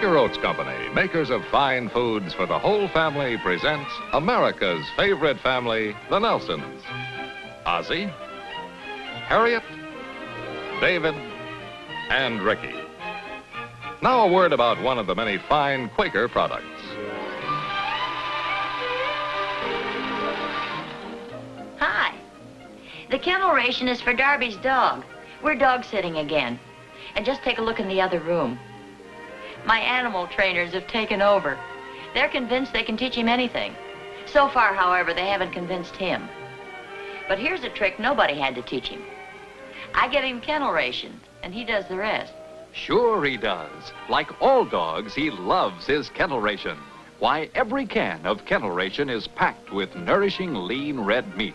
Quaker Oats Company, makers of fine foods for the whole family, presents America's favorite family, the Nelsons. Ozzie, Harriet, David, and Ricky. Now a word about one of the many fine Quaker products. Hi. The kennel ration is for Darby's dog. We're dog sitting again. And just take a look in the other room. My animal trainers have taken over. They're convinced they can teach him anything. So far, however, they haven't convinced him. But here's a trick nobody had to teach him. I get him kennel ration, and he does the rest. Sure he does. Like all dogs, he loves his kennel ration. Why, every can of kennel ration is packed with nourishing lean red meat.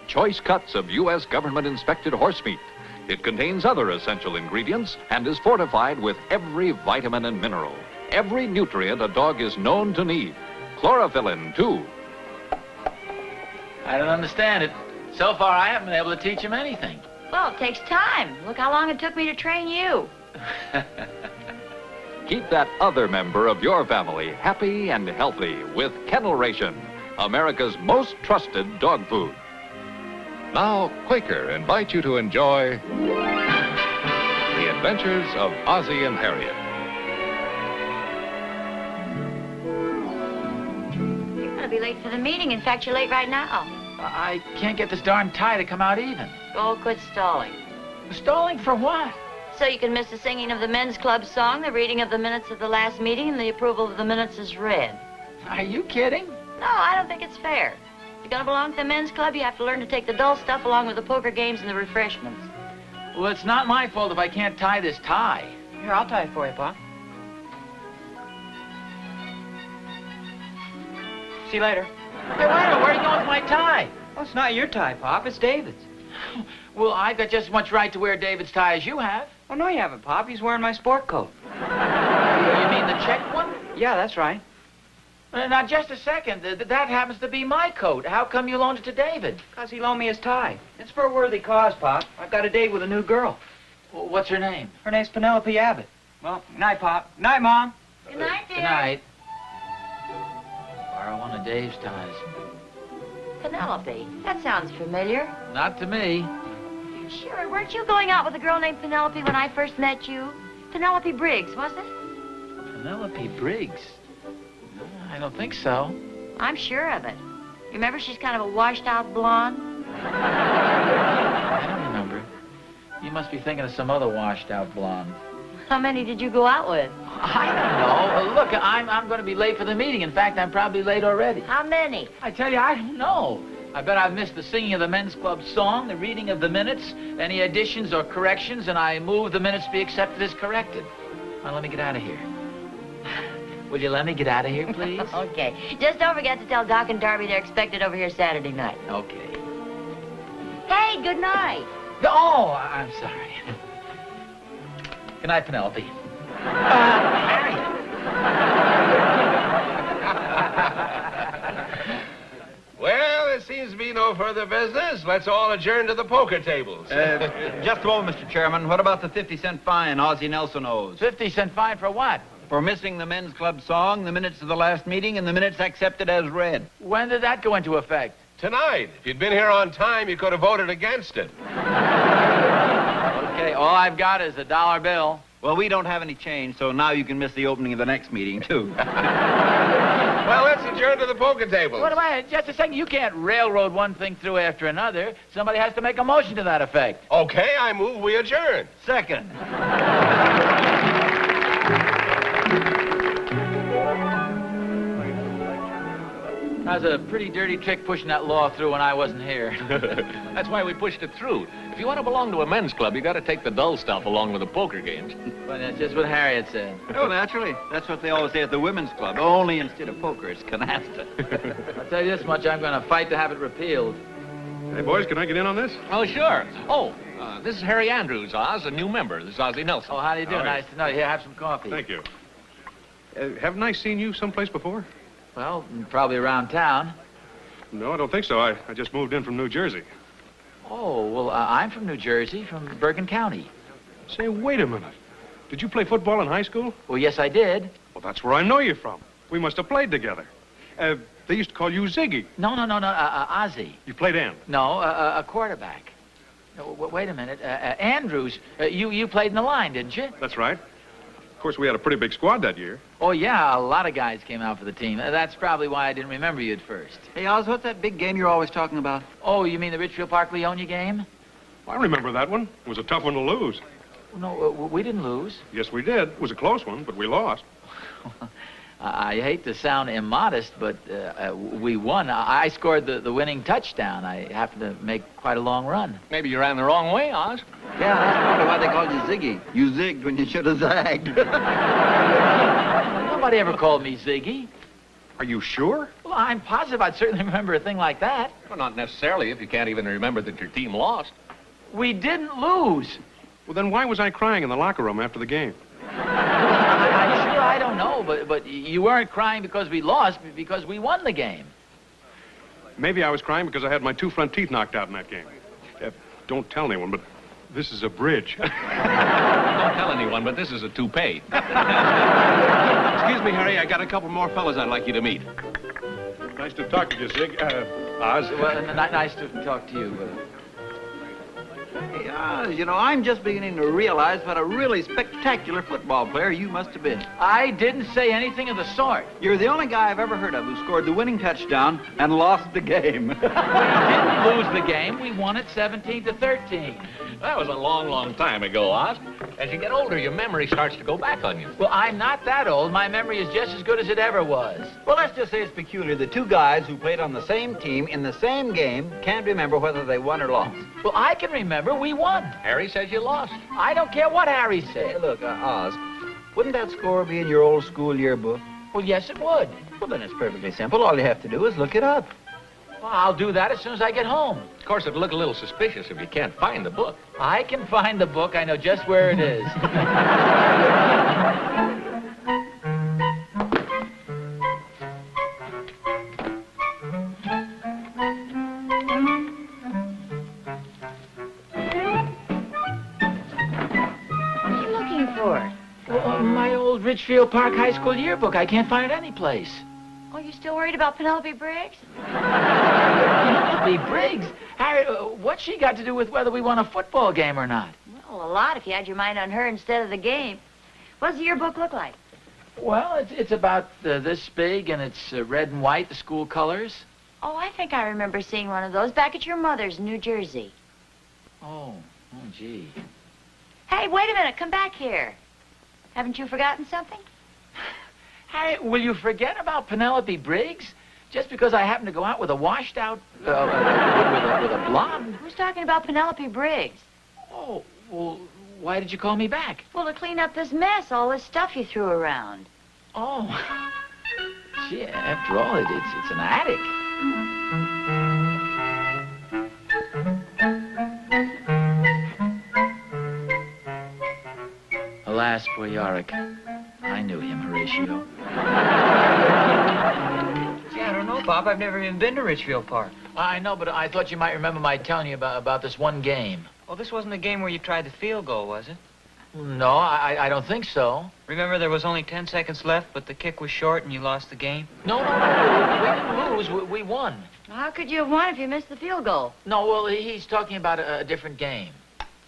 Choice cuts of U.S. government-inspected horse meat. It contains other essential ingredients and is fortified with every vitamin and mineral. Every nutrient a dog is known to need. Chlorophyllin, too. I don't understand it. So far, I haven't been able to teach him anything. Well, it takes time. Look how long it took me to train you. Keep that other member of your family happy and healthy with Kennel Ration, America's most trusted dog food. Now, Quaker invite you to enjoy The Adventures of Ozzie and Harriet. You're going to be late for the meeting. In fact, you're late right now. I can't get this darn tie to come out even. Oh, quit stalling. Stalling for what? So you can miss the singing of the men's club song, the reading of the minutes of the last meeting, and the approval of the minutes as read. Are you kidding? No, I don't think it's fair. If you're going to belong to the men's club, you have to learn to take the dull stuff along with the poker games and the refreshments. Well, it's not my fault if I can't tie this tie. Here, I'll tie it for you, Pop. See you later. Hey, wait a minute, where are you going with my tie? Oh, it's not your tie, Pop. It's David's. Well, I've got just as much right to wear David's tie as you have. Oh, no, you haven't, Pop. He's wearing my sport coat. You mean the check one? Yeah, that's right. Now, just a second. That happens to be my coat. How come you loaned it to David? Because he loaned me his tie. It's for a worthy cause, Pop. I've got a date with a new girl. Well, what's her name? Her name's Penelope Abbott. Well, good night, Pop. Good night, Mom. Good night, dear. Good night. Borrow one of Dave's ties. Penelope. That sounds familiar. Not to me. Sure, weren't you going out with a girl named Penelope when I first met you? Penelope Briggs, wasn't it? Penelope Briggs? I don't think so. I'm sure of it. You remember she's kind of a washed-out blonde? I don't remember. You must be thinking of some other washed-out blonde. How many did you go out with? I don't know. Look, I'm going to be late for the meeting. In fact, I'm probably late already. How many? I tell you, I don't know. I bet I've missed the singing of the men's club song, the reading of the minutes, any additions or corrections, and I move the minutes be accepted as corrected. Now, let me get out of here. Will you let me get out of here, please? Okay. Just don't forget to tell Doc and Darby they're expected over here Saturday night. Okay. Hey, good night. Oh, I'm sorry. Good night, Penelope. Harriet. Well, there seems to be no further business. Let's all adjourn to the poker tables. Just a moment, Mr. Chairman. What about the 50-cent fine Ozzie Nelson owes? 50-cent fine for what? For missing the men's club song, the minutes of the last meeting, and the minutes accepted as read. When did that go into effect? Tonight. If you'd been here on time, you could have voted against it. Okay, all I've got is a dollar bill. Well, we don't have any change, so now you can miss the opening of the next meeting, too. Well, let's adjourn to the poker tables. What am I? Just a second. You can't railroad one thing through after another. Somebody has to make a motion to that effect. Okay, I move we adjourn. Second. That was a pretty dirty trick pushing that law through when I wasn't here. That's why we pushed it through. If you want to belong to a men's club, you got to take the dull stuff along with the poker games. But that's just what Harriet said. Oh, naturally. That's what they always say at the women's club. Only instead of poker, it's canasta. I'll tell you this much, I'm going to fight to have it repealed. Hey, boys, can I get in on this? Oh, sure. Oh, this is Harry Andrews, Oz, a new member. This is Ozzie Nelson. Oh, how do you do? All right. Nice to know you. Here, have some coffee. Thank you. Haven't I seen you someplace before? Well, probably around town. No, I don't think so. I just moved in from New Jersey. Oh, well, I'm from New Jersey, from Bergen County. Say, wait a minute. Did you play football in high school? Well, yes, I did. Well, that's where I know you from. We must have played together. They used to call you Ziggy. No, Ozzie. You played end. No, a quarterback. No, wait a minute. Andrews, you played in the line, didn't you? That's right. Of course, we had a pretty big squad that year. Oh, yeah, a lot of guys came out for the team. That's probably why I didn't remember you at first. Hey, Oz, what's that big game you're always talking about? Oh, you mean the Richfield Park-Leonia game? I remember that one. It was a tough one to lose. No, we didn't lose. Yes, we did. It was a close one, but we lost. I hate to sound immodest, but we won. I scored the winning touchdown. I happened to make quite a long run. Maybe you ran the wrong way, Oz. Yeah, that's probably why they called you Ziggy. You zigged when you should have zagged. Nobody ever called me Ziggy. Are you sure? Well, I'm positive I'd certainly remember a thing like that. Well, not necessarily if you can't even remember that your team lost. We didn't lose. Well, then why was I crying in the locker room after the game? I'm sure I don't know, but you weren't crying because we lost, because we won the game. Maybe I was crying because I had my 2 front teeth knocked out in that game. Don't tell anyone, but this is a bridge. Don't tell anyone, but this is a toupee. Excuse me, Harry. I got a couple more fellas I'd like you to meet. Nice to talk to you, Zig. Oz. Well, nice to talk to you. Hey, Oz, you know, I'm just beginning to realize what a really spectacular football player you must have been. I didn't say anything of the sort. You're the only guy I've ever heard of who scored the winning touchdown and lost the game. We didn't lose the game. We won it 17-13. That was a long, long time ago, Oz. As you get older, your memory starts to go back on you. Well, I'm not that old. My memory is just as good as it ever was. Well, let's just say it's peculiar that 2 guys who played on the same team in the same game can't remember whether they won or lost. Well, I can remember we won. Harry says you lost. I don't care what Harry Hey, said. look, Oz, wouldn't that score be in your old school yearbook? Well, yes, it would. Well, then it's perfectly simple. All you have to do is look it up. Well, I'll do that as soon as I get home. Of course, it'll look a little suspicious if you can't find the book. I can find the book. I know just where it is. What are you looking for? Well, my old Richfield Park High School yearbook. I can't find it anyplace. Oh, you still worried about Penelope Briggs? Penelope Briggs? Harry, what's she got to do with whether we won a football game or not? Well, a lot if you had your mind on her instead of the game. What does the yearbook look like? Well, it's about this big, and it's red and white, the school colors. Oh, I think I remember seeing one of those back at your mother's in New Jersey. Oh, gee. Hey, wait a minute. Come back here. Haven't you forgotten something? Harry, will you forget about Penelope Briggs? Just because I happen to go out with a washed-out, with a blonde? Who's talking about Penelope Briggs? Oh, well, why did you call me back? Well, to clean up this mess, all this stuff you threw around. Oh, gee, after all, it's an attic. Alas, poor Yorick. I knew him, Horatio. Gee, I don't know, Pop. I've never even been to Richfield Park. I know, but I thought you might remember my telling you about this one game. Well, this wasn't the game where you tried the field goal, was it? No, I don't think so. Remember there was only 10 seconds left, but the kick was short and you lost the game? No. We didn't lose. We won. How could you have won if you missed the field goal? No, well, he's talking about a different game.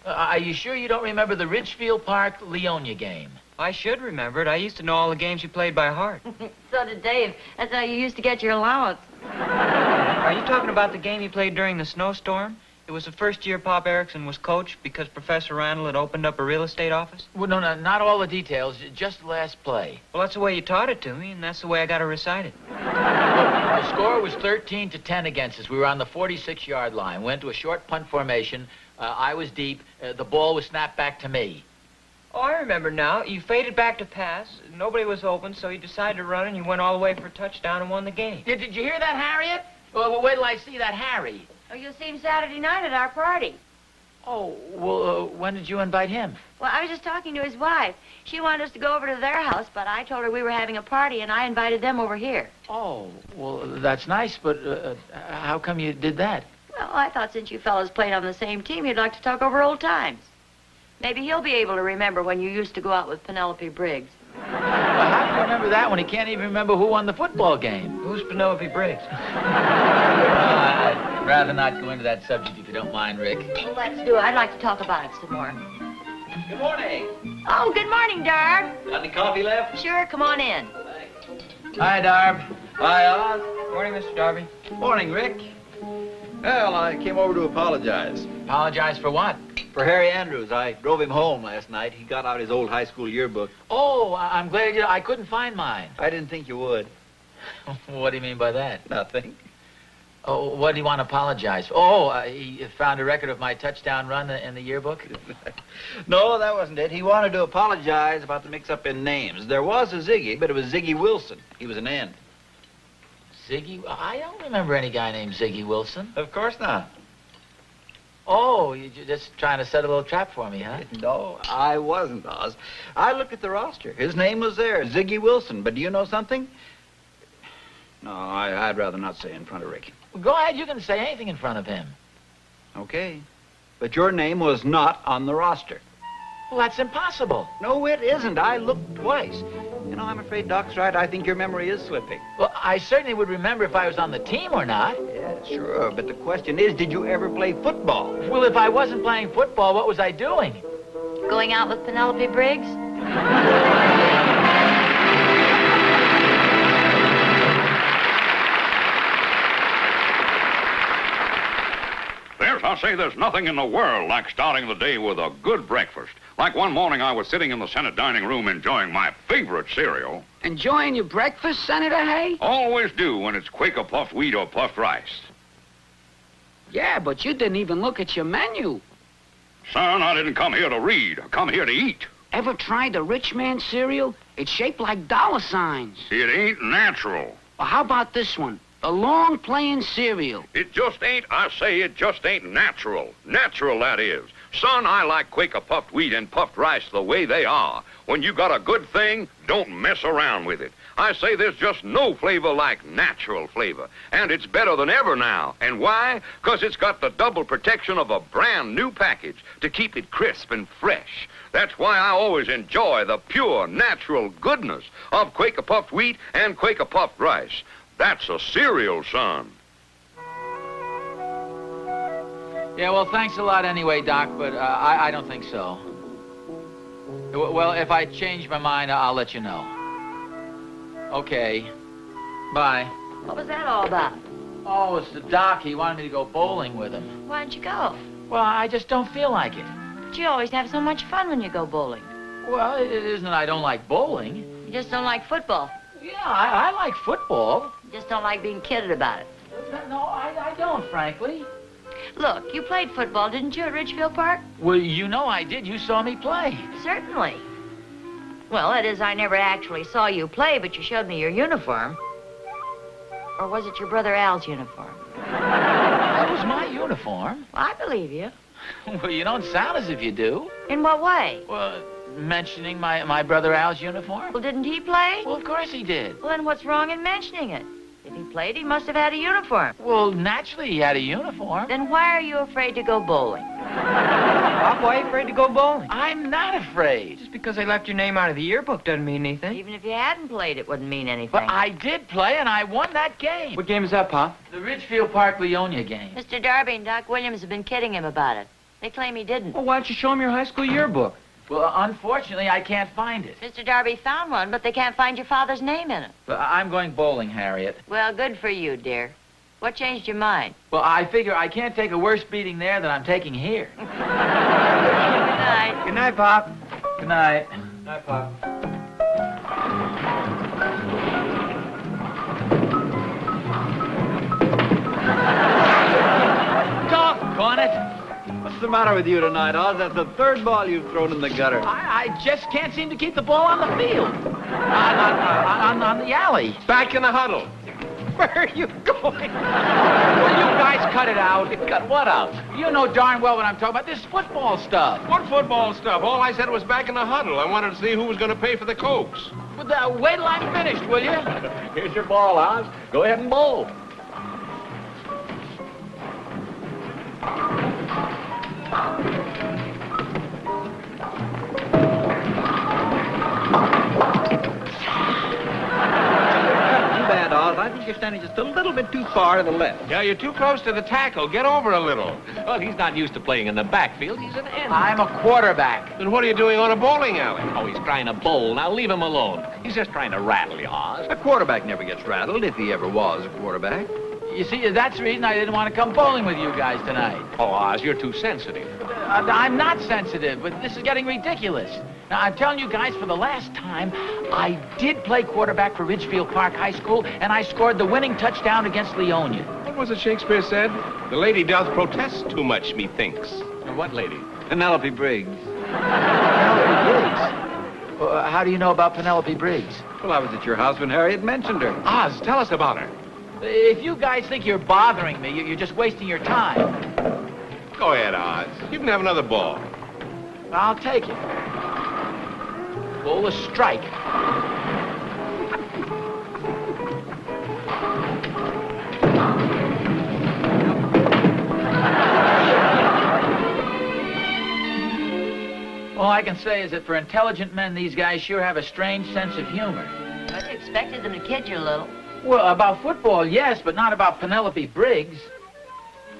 Are you sure you don't remember the Richfield Park-Leonia game? I should remember it. I used to know all the games you played by heart. So did Dave. That's how you used to get your allowance. Are you talking about the game you played during the snowstorm? It was the first year Pop Erickson was coach because Professor Randall had opened up a real estate office? Well, no, not all the details, just the last play. Well, that's the way you taught it to me, and that's the way I got to recite it. The score was 13-10 against us. We were on the 46-yard line. Went to a short punt formation. I was deep. The ball was snapped back to me. Oh, I remember now. You faded back to pass. Nobody was open, so you decided to run, and you went all the way for a touchdown and won the game. Did you hear that, Harriet? Well, wait till I see that Harry. Oh, you'll see him Saturday night at our party. Oh, well, when did you invite him? Well, I was just talking to his wife. She wanted us to go over to their house, but I told her we were having a party, and I invited them over here. Oh, well, that's nice, but how come you did that? Well, I thought since you fellas played on the same team, you'd like to talk over old times. Maybe he'll be able to remember when you used to go out with Penelope Briggs. Well, how do you remember that when he can't even remember who won the football game? Who's Penelope Briggs? I'd rather not go into that subject if you don't mind, Rick. Well, let's do it. I'd like to talk about it some more. Good morning. Oh, good morning, Darb. Got any coffee left? Sure, come on in. Hi, Darb. Hi, Oz. Morning, Mr. Darby. Morning, Rick. Well, I came over to apologize. Apologize for what? For Harry Andrews. I drove him home last night. He got out his old high school yearbook. Oh, I'm glad I couldn't find mine. I didn't think you would. What do you mean by that? Nothing. Oh, what do you want to apologize for? Oh, he found a record of my touchdown run in the yearbook? No, that wasn't it. He wanted to apologize about the mix-up in names. There was a Ziggy, but it was Ziggy Wilson. He was an end. Ziggy? I don't remember any guy named Ziggy Wilson. Of course not. Oh, you're just trying to set a little trap for me, huh? No, I wasn't, Oz. I looked at the roster. His name was there, Ziggy Wilson. But do you know something? No, I'd rather not say in front of Rick. Well, go ahead. You can say anything in front of him. Okay. But your name was not on the roster. Well, that's impossible. No, it isn't. I looked twice. You know, I'm afraid Doc's right. I think your memory is slipping. Well, I certainly would remember if I was on the team or not. Yeah, sure. But the question is, did you ever play football? Well, if I wasn't playing football, what was I doing? Going out with Penelope Briggs? I'll say there's nothing in the world like starting the day with a good breakfast. Like one morning I was sitting in the Senate dining room enjoying my favorite cereal. Enjoying your breakfast, Senator Hay? Always do when it's Quaker puffed wheat or puffed rice. Yeah, but you didn't even look at your menu. Son, I didn't come here to read. I come here to eat. Ever tried the rich man cereal? It's shaped like dollar signs. It ain't natural. Well, how about this one? A long playing cereal. It just ain't, I say, it just ain't natural. Natural, that is. Son, I like Quaker puffed wheat and puffed rice the way they are. When you got a good thing, don't mess around with it. I say there's just no flavor like natural flavor. And it's better than ever now. And why? 'Cause it's got the double protection of a brand new package to keep it crisp and fresh. That's why I always enjoy the pure, natural goodness of Quaker puffed wheat and Quaker puffed rice. That's a cereal, son. Yeah, well, thanks a lot anyway, Doc, but I don't think so. Well, if I change my mind, I'll let you know. Okay. Bye. What was that all about? Oh, it's the Doc. He wanted me to go bowling with him. Why don't you go? Well, I just don't feel like it. But you always have so much fun when you go bowling. Well, it isn't that I don't like bowling. You just don't like football. Yeah, I like football. You just don't like being kidded about it. No, I don't, frankly. Look, you played football, didn't you, at Ridgefield Park? Well, you know I did. You saw me play. Certainly. Well, that is, I never actually saw you play, but you showed me your uniform. Or was it your brother Al's uniform? That was my uniform. Well, I believe you. Well, you don't sound as if you do. In what way? Well, mentioning my brother Al's uniform? Well, didn't he play? Well, of course he did. Well, then what's wrong in mentioning it? If he played, he must have had a uniform. Well, naturally he had a uniform. Then why are you afraid to go bowling? Pop, why are you afraid to go bowling? I'm not afraid. Just because they left your name out of the yearbook doesn't mean anything. Even if you hadn't played, it wouldn't mean anything. But I did play, and I won that game. What game is that, Pop? The Ridgefield Park Leonia game. Mr. Darby and Doc Williams have been kidding him about it. They claim he didn't. Well, why don't you show him your high school yearbook? Well, unfortunately, I can't find it. Mr. Darby found one, but they can't find your father's name in it. But I'm going bowling, Harriet. Well, good for you, dear. What changed your mind? Well, I figure I can't take a worse beating there than I'm taking here. Good night. Good night, Pop. Good night. Good night, Pop. Doggone it. What's the matter with you tonight, Oz? That's the third ball you've thrown in the gutter. I just can't seem to keep the ball on the field. On the alley. Back in the huddle. Where are you going? Will you guys cut it out? Cut what out? You know darn well what I'm talking about. This football stuff. What football stuff? All I said was back in the huddle. I wanted to see who was going to pay for the Cokes. Well, wait till I'm finished, will you? Here's your ball, Oz. Go ahead and bowl. think you're standing just a little bit too far to the left. Yeah, you're too close to the tackle. Get over a little. Well, he's not used to playing in the backfield. He's an end. I'm a quarterback. Then what are you doing on a bowling alley? Oh, he's trying to bowl. Now leave him alone. He's just trying to rattle you, Oz. A quarterback never gets rattled if he ever was a quarterback. You see, that's the reason I didn't want to come bowling with you guys tonight. Oh, Oz, you're too sensitive. I'm not sensitive, but this is getting ridiculous. Now, I'm telling you guys, for the last time, I did play quarterback for Ridgefield Park High School, and I scored the winning touchdown against Leonia. What was it Shakespeare said? The lady doth protest too much, methinks. What lady? Penelope Briggs. Penelope Briggs? How do you know about Penelope Briggs? Well, I was at your house when Harriet mentioned her. Oz, tell us about her. If you guys think you're bothering me, you're just wasting your time. Go ahead, Oz. You can have another ball. I'll take it. Pull a strike. All I can say is that for intelligent men, these guys sure have a strange sense of humor. I expected them to kid you a little. Well, about football, yes, but not about Penelope Briggs.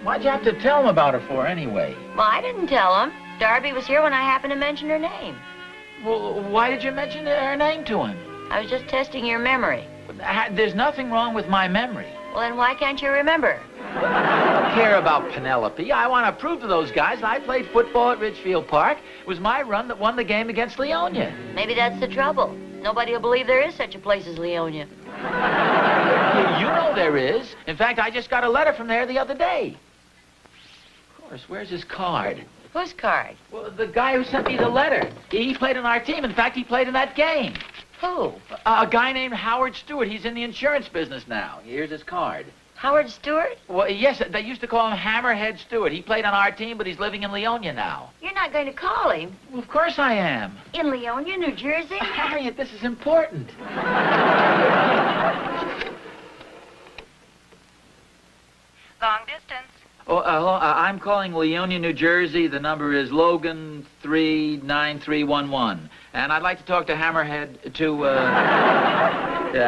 Why'd you have to tell them about her for, anyway? Well, I didn't tell him. Darby was here when I happened to mention her name. Well, why did you mention her name to him? I was just testing your memory. There's nothing wrong with my memory. Well, then why can't you remember? I don't care about Penelope. I want to prove to those guys that I played football at Ridgefield Park. It was my run that won the game against Leonia. Maybe that's the trouble. Nobody will believe there is such a place as Leonia. You know there is. In fact, I just got a letter from there the other day. Of course, where's his card? Whose card? Well, the guy who sent me the letter. He played on our team. In fact, he played in that game. Who? A guy named Howard Stewart. He's in the insurance business now. Here's his card. Howard Stewart? Well, yes, they used to call him Hammerhead Stewart. He played on our team, but he's living in Leonia now. You're not going to call him? Well, of course I am. In Leonia, New Jersey? Harriet, this is important. Long distance. Oh, hello, I'm calling Leonia, New Jersey. The number is Logan 39311. And I'd like to talk to Hammerhead, to,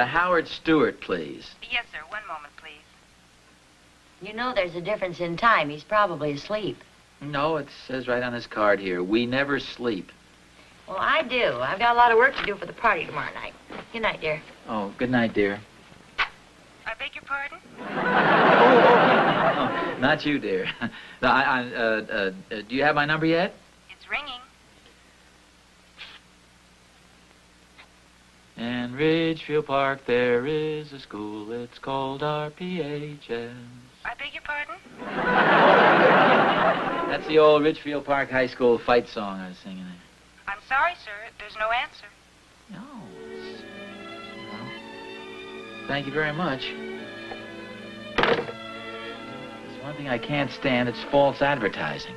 Howard Stewart, please. Yes, sir. One moment, please. You know there's a difference in time. He's probably asleep. No, it says right on his card here, we never sleep. Well, I do. I've got a lot of work to do for the party tomorrow night. Good night, dear. Oh, good night, dear. I beg your pardon? No, not you, dear. Do you have my number yet? It's ringing. In Ridgefield Park, there is a school. It's called RPHS. I beg your pardon? That's the old Ridgefield Park High School fight song I was singing there. I'm sorry, sir. There's no answer. No. Well, thank you very much. There's one thing I can't stand. It's false advertising.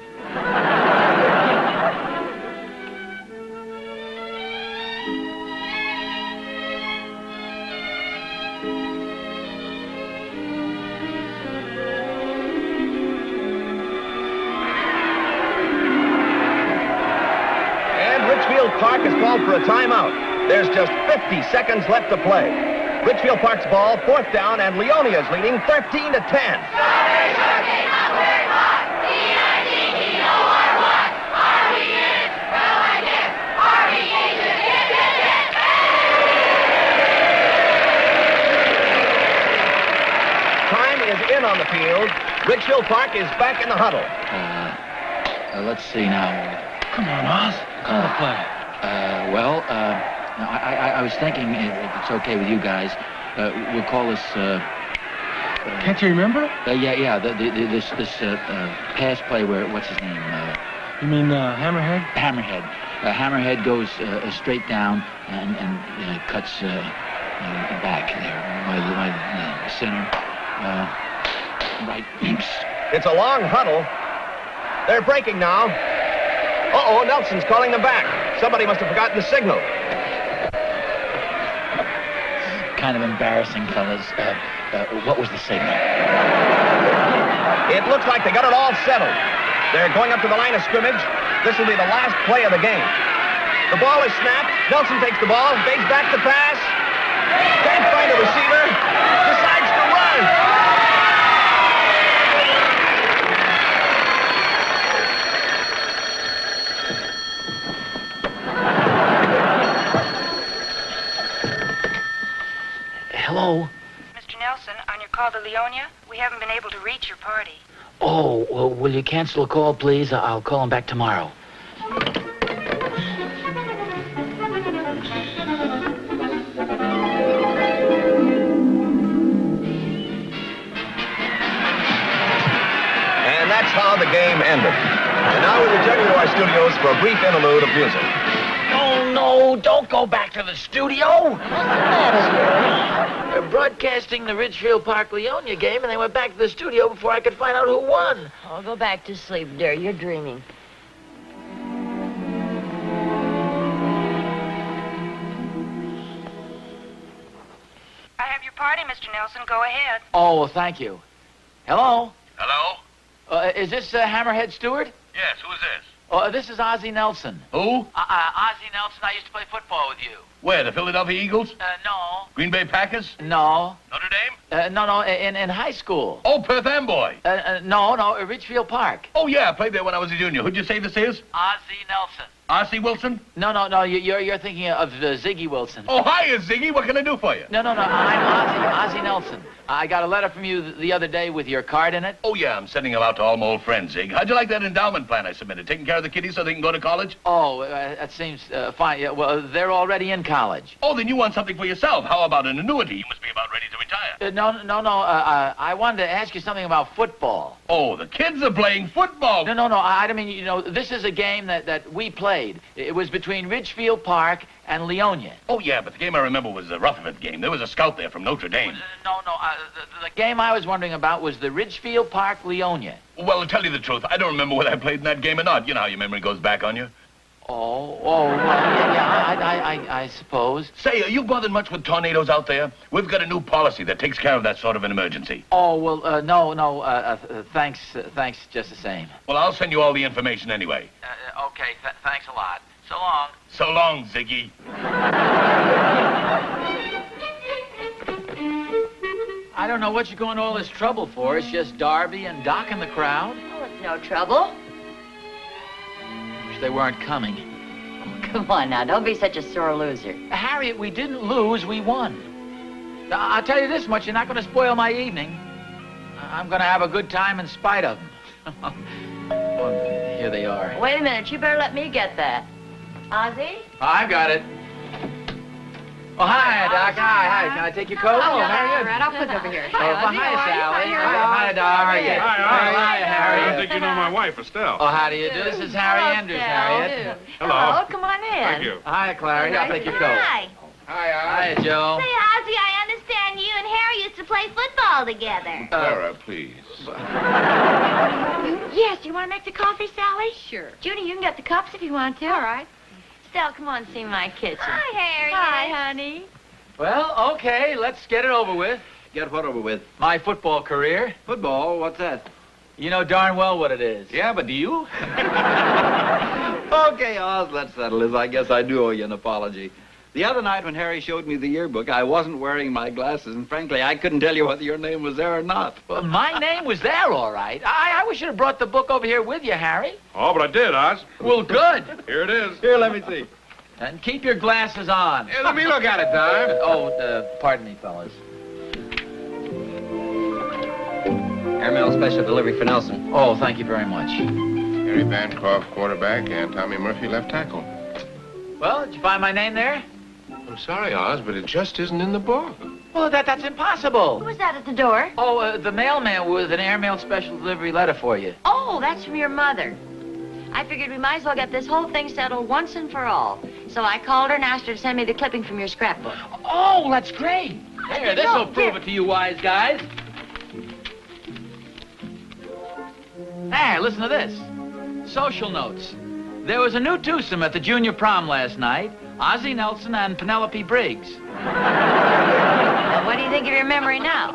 Park is called for a timeout. There's just 50 seconds left to play. Ridgefield Park's ball, 4th down, and Leonia's leading 13 to 10. Time is in on the field. Ridgefield Park is back in the huddle. Let's see now. Come on, Oz. Call the play. I was thinking, if it's okay with you guys, we'll call this, Can't you remember? This pass play where, what's his name? You mean, Hammerhead? Hammerhead. Hammerhead goes straight down and cuts back there by the center. Right. It's a long huddle. They're breaking now. Uh-oh, Nelson's calling them back. Somebody must have forgotten the signal. Kind of embarrassing, fellas. What was the signal? It looks like they got it all settled. They're going up to the line of scrimmage. This will be the last play of the game. The ball is snapped. Nelson takes the ball, fades back to pass. Can't find a receiver. Decides to Hello? Mr. Nelson, on your call to Leonia, we haven't been able to reach your party. Oh, well, will you cancel a call, please? I'll call him back tomorrow. And that's how the game ended. And now we return you to our studios for a brief interlude of music. Oh, no, don't go back to the studio. They're broadcasting the Ridgefield Park Leonia game, and they went back to the studio before I could find out who won. Oh, go back to sleep, dear. You're dreaming. I have your party, Mr. Nelson. Go ahead. Oh, well, thank you. Hello? Hello? Is this Hammerhead Stewart? Yes, who is this? This is Ozzie Nelson. Who? Ozzie Nelson. I used to play football with you. Where, the Philadelphia Eagles? No. Green Bay Packers? No. Notre Dame? No, in high school. Oh, Perth Amboy. No, Ridgefield Park. Oh, yeah, I played there when I was a junior. Who'd you say this is? Ozzie Nelson. R.C. Wilson? No, you're thinking of Ziggy Wilson. Oh, hiya, Ziggy. What can I do for you? No, I'm Ozzie Nelson. I got a letter from you the other day with your card in it. Oh, yeah, I'm sending it out to all my old friends, Zig. How'd you like that endowment plan I submitted? Taking care of the kiddies so they can go to college? Oh, that seems fine. Yeah, well, they're already in college. Oh, then you want something for yourself. How about an annuity? You must be about ready to retire. No. I wanted to ask you something about football. Oh, the kids are playing football. No. I don't mean, this is a game that we played. It was between Ridgefield Park and Leonia. Oh, yeah, but the game I remember was the Rutherford game. There was a scout there from Notre Dame. No. The game I was wondering about was the Ridgefield Park Leonia. Well, to tell you the truth, I don't remember whether I played in that game or not. You know how your memory goes back on you. Well, yeah, I suppose. Say, are you bothered much with tornadoes out there? We've got a new policy that takes care of that sort of an emergency. Oh, well, no, thanks just the same. Well, I'll send you all the information anyway. Okay, thanks a lot. So long. So long, Ziggy. I don't know what you're going to all this trouble for. It's just Darby and Doc in the crowd. Oh, it's no trouble. Wish they weren't coming. Oh, come on now. Don't be such a sore loser. Harriet, we didn't lose. We won. Now, I'll tell you this much. You're not going to spoil my evening. I'm going to have a good time in spite of them. Oh, here they are. Wait a minute. You better let me get that. Ozzie? I've got it. Oh, hi, Doc. Hi. Can I take your coat? Oh, Harriet. all right, I'll put it over here. Hi, Sally. Hi, Doc. Harriet. Hi, Harriet. I think you know my wife, Estelle. Oh, how do you do? This is Harry Andrews, Harriet. Hello. Come on in. Thank you. Hi, Clary. I'll take your coat. Hi. Hi, Joe. Say, Ozzie, I understand you and Harry used to play football together. Clara, please. Yes, you want to make the coffee, Sally? Sure. Judy, you can get the cups if you want to. All right. Stella, come on, see my kitchen. Hi, Harry. Hi, honey. Well, okay, let's get it over with. Get what over with? My football career. Football? What's that? You know darn well what it is. Yeah, but do you? Okay, Oz, let's settle this. I guess I do owe you an apology. The other night when Harry showed me the yearbook, I wasn't wearing my glasses, and frankly, I couldn't tell you whether your name was there or not. Well, my name was there, all right. I wish you'd have brought the book over here with you, Harry. Oh, but I did, Oz. Well, good. Here it is. Here, let me see. And keep your glasses on. Here, let me look at it, Dime. Pardon me, fellas. Airmail special delivery for Nelson. Oh, thank you very much. Harry Bancroft, quarterback, and Tommy Murphy, left tackle. Well, did you find my name there? I'm sorry, Oz, but it just isn't in the book. Well, that's impossible. Who was that at the door? Oh, the mailman with an airmail special delivery letter for you. Oh, that's from your mother. I figured we might as well get this whole thing settled once and for all. So I called her and asked her to send me the clipping from your scrapbook. Oh, that's great. Here, this'll prove it to you wise guys. There, listen to this. Social notes. There was a new twosome at the junior prom last night. Ozzie Nelson and Penelope Briggs. Well, what do you think of your memory now?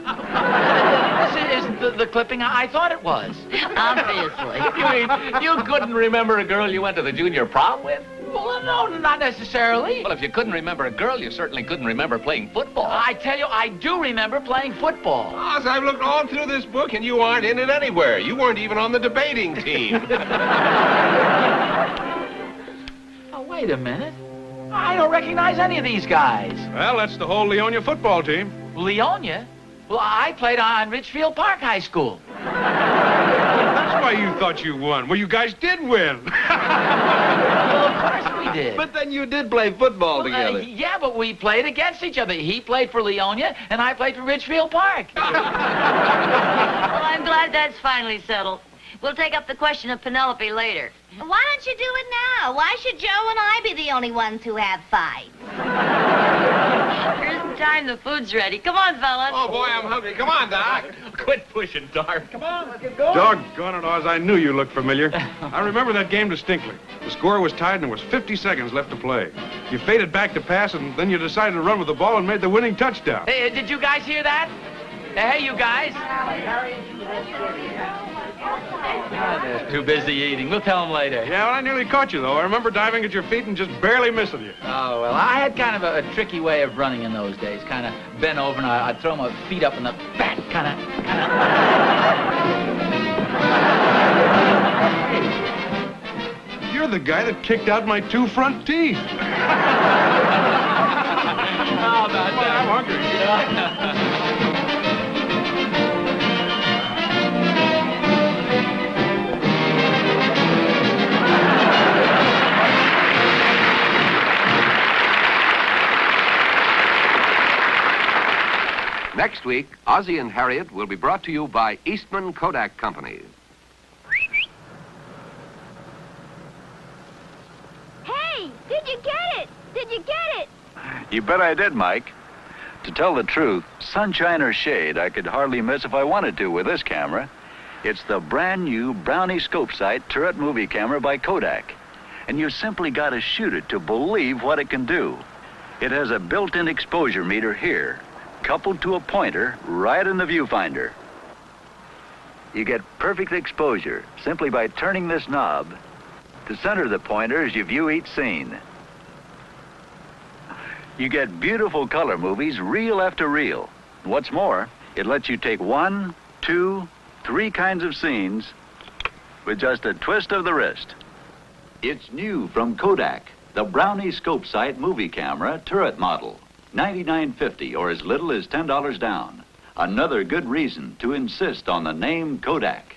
This isn't the clipping I thought it was. Obviously. You mean you couldn't remember a girl you went to the junior prom with? Well, no, not necessarily. Well, if you couldn't remember a girl, you certainly couldn't remember playing football. I tell you, I do remember playing football. Oz, I've looked all through this book, and you aren't in it anywhere. You weren't even on the debating team. Oh, wait a minute. I don't recognize any of these guys. Well, that's the whole Leonia football team. Leonia? Well, I played on Richfield Park High School. That's why you thought you won. Well, you guys did win. Well, of course we did. But then you did play football together. Yeah, but we played against each other. He played for Leonia, and I played for Richfield Park. Well, I'm glad that's finally settled. We'll take up the question of Penelope later. Why don't you do it now? Why should Joe and I be the only ones who have fights? There isn't time. The food's ready. Come on, fellas. Oh, boy, I'm hungry. Come on, Doc. Quit pushing, Dark. Come on, let's get going. Doggone it, Oz. I knew you looked familiar. I remember that game distinctly. The score was tied and there was 50 seconds left to play. You faded back to pass and then you decided to run with the ball and made the winning touchdown. Hey, did you guys hear that? Hey, you guys. They're too busy eating. We'll tell them later. Yeah, well, I nearly caught you, though. I remember diving at your feet and just barely missing you. Oh, well, I had kind of a tricky way of running in those days. Kind of bent over and I'd throw my feet up in the back. Kind of. You're the guy that kicked out my 2 front teeth. How about that? I'm hungry. Next week, Ozzie and Harriet will be brought to you by Eastman Kodak Company. Hey, did you get it? Did you get it? You bet I did, Mike. To tell the truth, sunshine or shade, I could hardly miss if I wanted to with this camera. It's the brand new Brownie Scope Sight turret movie camera by Kodak. And you simply got to shoot it to believe what it can do. It has a built-in exposure meter here, coupled to a pointer right in the viewfinder. You get perfect exposure simply by turning this knob to center the pointer as you view each scene. You get beautiful color movies reel after reel. What's more, it lets you take 1, 2, 3 kinds of scenes with just a twist of the wrist. It's new from Kodak, the Brownie Scope Sight movie camera turret model. $99.50 or as little as $10 down. Another good reason to insist on the name Kodak.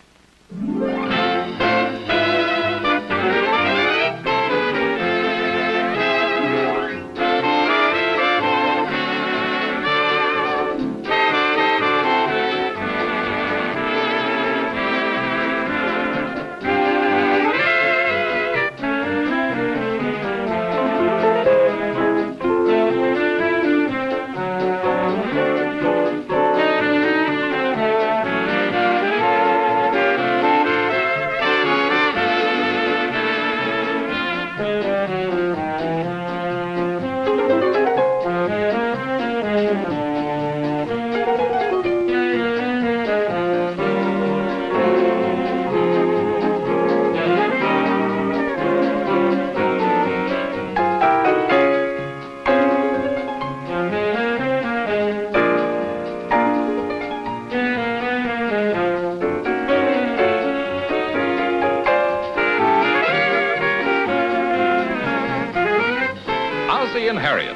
Ozzie and Harriet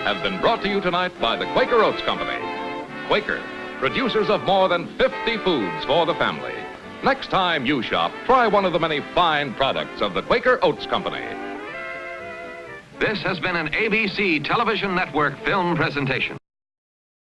have been brought to you tonight by the Quaker Oats Company. Quaker, producers of more than 50 foods for the family. Next time you shop, try one of the many fine products of the Quaker Oats Company. This has been an ABC Television Network film presentation.